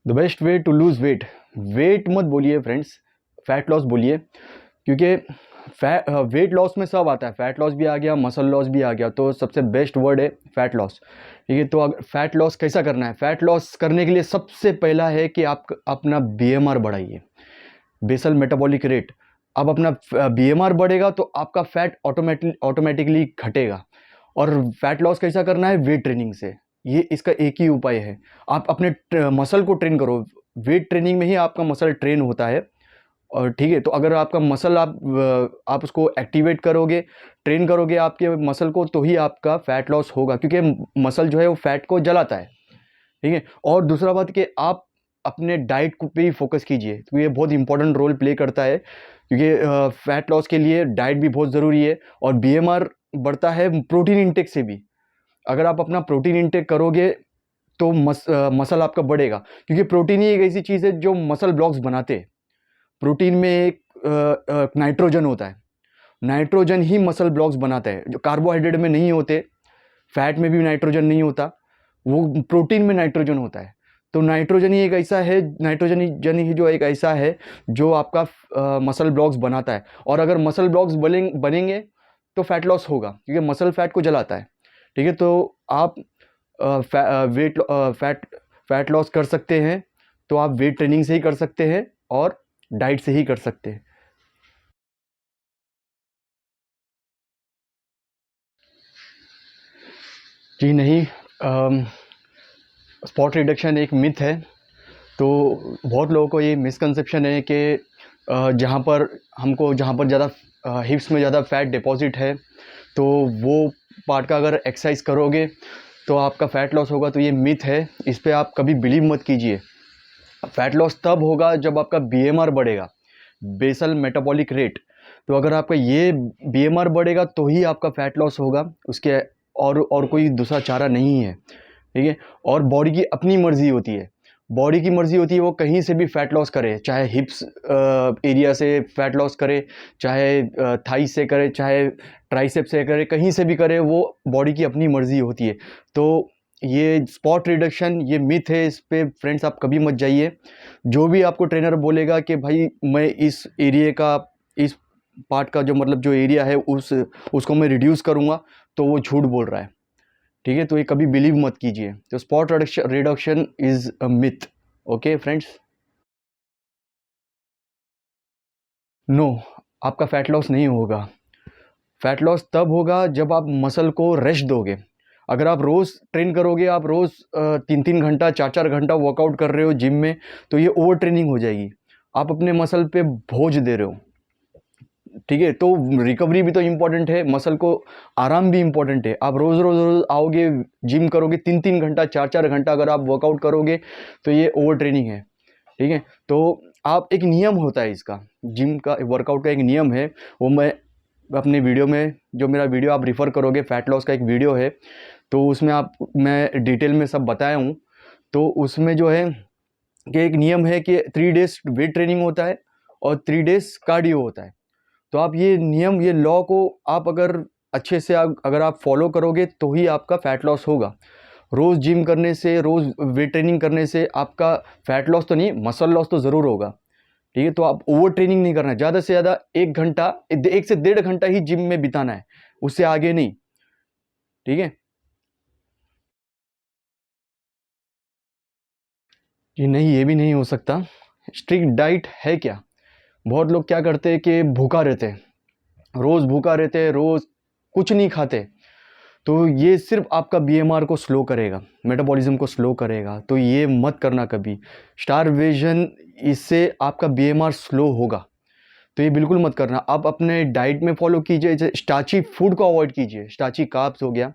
The best way to lose weight, weight मत बोलिए friends, fat loss बोलिए। क्योंकि वेट लॉस में सब आता है, फैट लॉस भी आ गया, मसल लॉस भी आ गया, तो सबसे बेस्ट वर्ड है फैट लॉस। ठीक है, तो अगर फैट लॉस कैसा करना है, फैट लॉस करने के लिए सबसे पहला है कि आप अपना बीएमआर बढ़ाइए, बेसल मेटाबॉलिक रेट। अब अपना बीएमआर बढ़ेगा तो आपका फैट ऑटोमेटिकली घटेगा। और फैट लॉस कैसा करना है, वेट ट्रेनिंग से। ये इसका एक ही उपाय है, आप अपने मसल को ट्रेन करो। वेट ट्रेनिंग में ही आपका मसल ट्रेन होता है। और ठीक है, तो अगर आपका मसल आप उसको एक्टिवेट करोगे, ट्रेन करोगे आपके मसल को, तो ही आपका फैट लॉस होगा। क्योंकि मसल जो है वो फैट को जलाता है। ठीक है, और दूसरा बात कि आप अपने डाइट पे ही फोकस कीजिए, तो ये बहुत इंपॉर्टेंट रोल प्ले करता है। क्योंकि फैट लॉस के लिए डाइट भी बहुत ज़रूरी है। और बीएमआर बढ़ता है प्रोटीन इंटेक से भी। अगर आप अपना प्रोटीन इंटेक करोगे तो मसल आपका बढ़ेगा। क्योंकि प्रोटीन ही एक ऐसी चीज़ है जो मसल ब्लॉक्स बनाते हैं। प्रोटीन में एक नाइट्रोजन होता है, नाइट्रोजन ही मसल ब्लॉक्स बनाता है, जो कार्बोहाइड्रेट में नहीं होते। फैट में भी नाइट्रोजन नहीं होता, वो प्रोटीन में नाइट्रोजन होता है। तो नाइट्रोजन ही एक ऐसा है, नाइट्रोजन ही जो एक ऐसा है जो आपका मसल ब्लॉक्स बनाता है। और अगर मसल ब्लॉक्स बनेंगे तो फैट लॉस होगा, क्योंकि मसल फैट को जलाता है। ठीक है, तो आप फैट लॉस कर सकते हैं, तो आप वेट ट्रेनिंग से ही कर सकते हैं और डाइट से ही कर सकते हैं। जी नहीं, स्पॉट रिडक्शन एक मिथ है। तो बहुत लोगों को ये मिसकंसेप्शन है कि जहाँ पर ज़्यादा हिप्स में ज़्यादा फैट डिपॉजिट है, तो वो पार्ट का अगर एक्सरसाइज करोगे तो आपका फ़ैट लॉस होगा। तो ये मिथ है, इस पे आप कभी बिलीव मत कीजिए। फैट लॉस तब होगा जब आपका बीएमआर बढ़ेगा, बेसल मेटाबॉलिक रेट। तो अगर आपका ये बीएमआर बढ़ेगा तो ही आपका फैट लॉस होगा, उसके और कोई दूसरा चारा नहीं है। ठीक है, और बॉडी की अपनी मर्जी होती है, बॉडी की मर्जी होती है, वो कहीं से भी फैट लॉस करे, चाहे हिप्स एरिया से फैट लॉस करे, चाहे थाई से करे, चाहे ट्राइसेप से करे, कहीं से भी करे, वो बॉडी की अपनी मर्जी होती है। तो ये स्पॉट रिडक्शन ये मिथ है, इस पे फ्रेंड्स आप कभी मत जाइए। जो भी आपको ट्रेनर बोलेगा कि भाई मैं इस एरिया का, इस पार्ट का जो मतलब जो एरिया है उसको मैं रिड्यूस करूँगा, तो वो झूठ बोल रहा है। ठीक है, तो ये कभी बिलीव मत कीजिए। तो spot reduction is a myth. Okay friends. No, आपका फैट लॉस नहीं होगा। फैट लॉस तब होगा जब आप मसल को रेस्ट दोगे। अगर आप रोज़ ट्रेन करोगे, आप रोज़ 3-3 घंटा 4-4 घंटा वर्कआउट कर रहे हो जिम में, तो ये ओवर ट्रेनिंग हो जाएगी। आप अपने मसल पे बोझ दे रहे हो। ठीक है, तो रिकवरी भी तो इम्पॉर्टेंट है, मसल को आराम भी इम्पॉर्टेंट है। आप रोज़ रोज़ रोज़ आओगे, जिम करोगे, 3-3 घंटा 4-4 घंटा अगर आप वर्कआउट करोगे, तो ये ओवर ट्रेनिंग है। ठीक है, तो आप एक नियम होता है इसका, जिम का वर्कआउट का एक नियम है। वो मैं अपने वीडियो में, जो मेरा वीडियो आप रिफ़र करोगे, फैट लॉस का एक वीडियो है, तो उसमें मैं डिटेल में सब बताया हूँ। तो उसमें जो है कि एक नियम है कि 3 डेज़ वेट ट्रेनिंग होता है और 3 डेज़ कार्डियो होता है। तो आप ये नियम, ये लॉ को आप अगर अच्छे से अगर आप फॉलो करोगे, तो ही आपका फैट लॉस होगा। रोज़ जिम करने से, रोज़ वेट ट्रेनिंग करने से आपका फैट लॉस तो नहीं, मसल लॉस तो ज़रूर होगा। ठीक है, तो आप ओवर ट्रेनिंग नहीं करना है, ज़्यादा से ज़्यादा 1 घंटा, 1 से 1.5 घंटा ही जिम में बिताना है, उससे आगे नहीं। ठीक है, ये नहीं, ये भी नहीं हो सकता। स्ट्रिक्ट डाइट है क्या? बहुत लोग क्या करते हैं कि भूखा रहते हैं, रोज़ भूखा रहते हैं, रोज़ कुछ नहीं खाते। तो ये सिर्फ आपका बीएमआर को स्लो करेगा, मेटाबॉलिज्म को स्लो करेगा, तो ये मत करना कभी। स्टारवेशन, इससे आपका बीएमआर स्लो होगा, तो ये बिल्कुल मत करना। आप अपने डाइट में फॉलो कीजिए, जैसे स्टार्ची फूड को अवॉइड कीजिए। स्टार्ची कार्ब्स हो गया,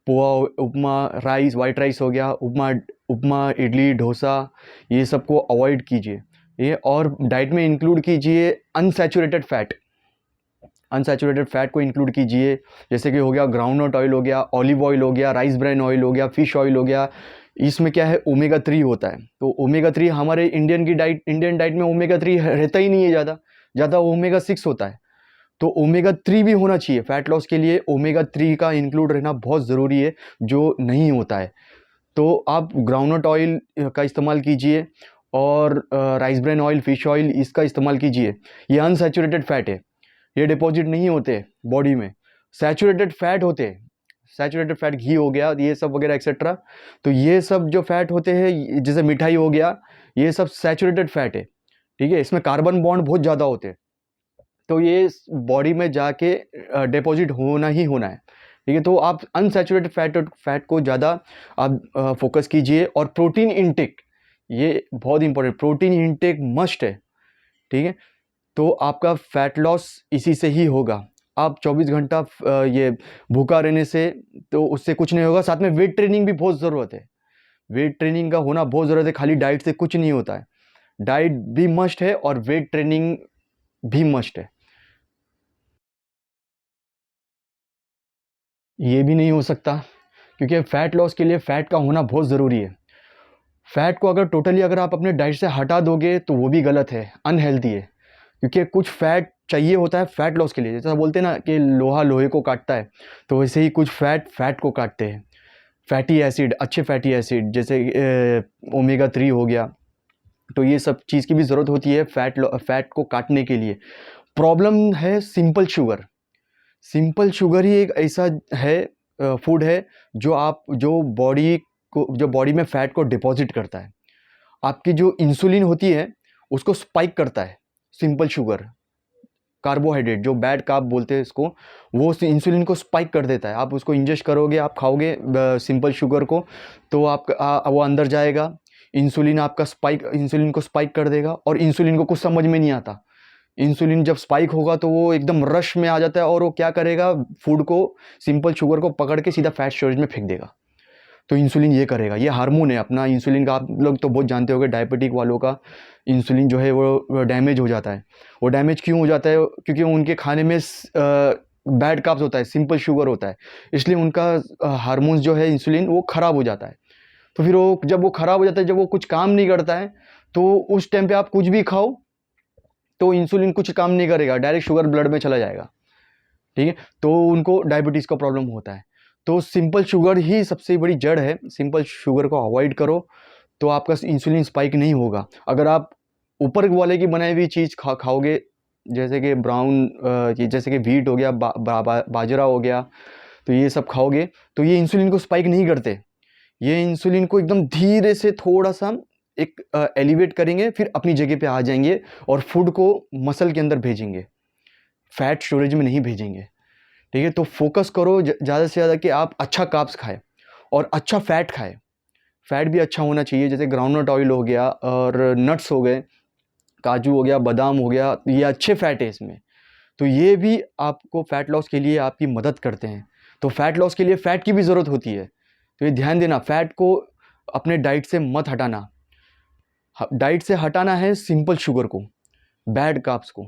पोहा, उपमा, राइस, वाइट राइस हो गया, उपमा उपमा इडली, डोसा, ये सब को अवॉइड कीजिए। ये और डाइट में इंक्लूड कीजिए अनसैचुरेटेड फैट, अनसैचुरेटेड फैट को इंक्लूड कीजिए। जैसे कि हो गया ग्राउंडनट ऑयल, हो गया ऑलिव ऑयल, हो गया राइस ब्रान ऑयल, हो गया फिश ऑयल, हो गया। इसमें क्या है, ओमेगा 3 होता है। तो ओमेगा 3 हमारे इंडियन डाइट में ओमेगा 3 रहता ही नहीं है, ज़्यादा ज़्यादा ओमेगा 6 होता है। तो ओमेगा 3 भी होना चाहिए फैट लॉस के लिए, ओमेगा 3 का इंक्लूड रहना बहुत ज़रूरी है, जो नहीं होता है। तो आप ग्राउंडनट ऑयल का इस्तेमाल कीजिए और rice bran oil, fish oil, इसका इस्तेमाल कीजिए। ये अनसैचुरेटेड फैट है, ये डिपॉजिट नहीं होते बॉडी में, सैचुरेटेड फैट होते हैं। सैचुरेटेड फैट घी हो गया, ये सब वगैरह एक्सेट्रा। तो ये सब जो फैट होते हैं, जैसे मिठाई हो गया, ये सब सैचुरेटेड फैट है, ठीक है। इसमें कार्बन बॉन्ड बहुत ज़्यादा होते हैं, तो ये बॉडी में जाके डिपॉजिट होना ही होना है, ठीक है। तो आप अनसैचुरेटेड फैट को ज़्यादा आप फोकस कीजिए। और प्रोटीन इंटेक, ये बहुत इंपॉर्टेंट, प्रोटीन इंटेक मस्ट है, ठीक है। तो आपका फैट लॉस इसी से ही होगा। आप 24 घंटा ये भूखा रहने से तो उससे कुछ नहीं होगा। साथ में वेट ट्रेनिंग भी बहुत ज़रूरत है, वेट ट्रेनिंग का होना बहुत ज़रूरत है। खाली डाइट से कुछ नहीं होता है, डाइट भी मस्ट है और वेट ट्रेनिंग भी मस्ट है। ये भी नहीं हो सकता, क्योंकि फैट लॉस के लिए फ़ैट का होना बहुत ज़रूरी है। फ़ैट को अगर टोटली अगर आप अपने डाइट से हटा दोगे तो वो भी गलत है, अनहेल्दी है। क्योंकि कुछ फ़ैट चाहिए होता है फ़ैट लॉस के लिए, जैसा बोलते हैं ना कि लोहा लोहे को काटता है, तो वैसे ही कुछ फ़ैट को काटते हैं। फैटी एसिड, अच्छे फैटी एसिड जैसे ओमेगा 3 हो गया, तो ये सब चीज़ की भी ज़रूरत होती है फ़ैट को काटने के लिए। प्रॉब्लम है सिंपल शुगर। सिंपल शुगर ही एक ऐसा है फूड है जो बॉडी में फ़ैट को डिपॉजिट करता है। आपकी जो इंसुलिन होती है उसको स्पाइक करता है सिंपल शुगर। कार्बोहाइड्रेट जो बैड कार्ब बोलते हैं इसको, वो इंसुलिन को स्पाइक कर देता है। आप उसको इंजेस्ट करोगे, आप खाओगे सिंपल शुगर को, तो वो अंदर जाएगा, इंसुलिन को स्पाइक कर देगा। और इंसुलिन को कुछ समझ में नहीं आता। इंसुलिन जब स्पाइक होगा तो वो एकदम रश में आ जाता है और वो क्या करेगा, फूड को, सिंपल शुगर को पकड़ के सीधा फैट स्टोरेज में फेंक देगा। तो इंसुलिन ये करेगा, ये हार्मोन है अपना इंसुलिन का। आप लोग तो बहुत जानते होंगे, डायबिटिक वालों का इंसुलिन जो है वो डैमेज हो जाता है। वो डैमेज क्यों हो जाता है? क्योंकि उनके खाने में बैड कार्ब्स होता है, सिंपल शुगर होता है, इसलिए उनका हार्मोन्स जो है इंसुलिन वो ख़राब हो जाता है। तो फिर वो जब वो ख़राब हो जाता है, जब वो कुछ काम नहीं करता है, तो उस टाइम पे आप कुछ भी खाओ तो इंसुलिन कुछ काम नहीं करेगा, डायरेक्ट शुगर ब्लड में चला जाएगा, ठीक है। तो उनको डायबिटीज़ का प्रॉब्लम होता है। तो सिंपल शुगर ही सबसे बड़ी जड़ है। सिंपल शुगर को अवॉइड करो तो आपका इंसुलिन स्पाइक नहीं होगा। अगर आप ऊपर वाले की बनाई हुई चीज़ खाओगे, जैसे कि जैसे कि व्हीट हो गया, बाजरा हो गया, तो ये सब खाओगे तो ये इंसुलिन को स्पाइक नहीं करते। ये इंसुलिन को एकदम धीरे से थोड़ा सा एक एलिवेट करेंगे, फिर अपनी जगह पे आ जाएंगे और फूड को मसल के अंदर भेजेंगे, फैट स्टोरेज में नहीं भेजेंगे, ठीक है। तो फोकस करो ज़्यादा से ज़्यादा कि आप अच्छा कार्ब्स खाएं और अच्छा फ़ैट खाएं। फ़ैट भी अच्छा होना चाहिए, जैसे ग्राउंडनट ऑयल हो गया और नट्स हो गए, काजू हो गया, बादाम हो गया, ये अच्छे फ़ैट है इसमें। तो ये भी आपको फ़ैट लॉस के लिए आपकी मदद करते हैं। तो फ़ैट लॉस के लिए फ़ैट की भी ज़रूरत होती है, तो ये ध्यान देना, फ़ैट को अपने डाइट से मत हटाना। डाइट से हटाना है सिंपल शुगर को, बैड कार्ब्स को।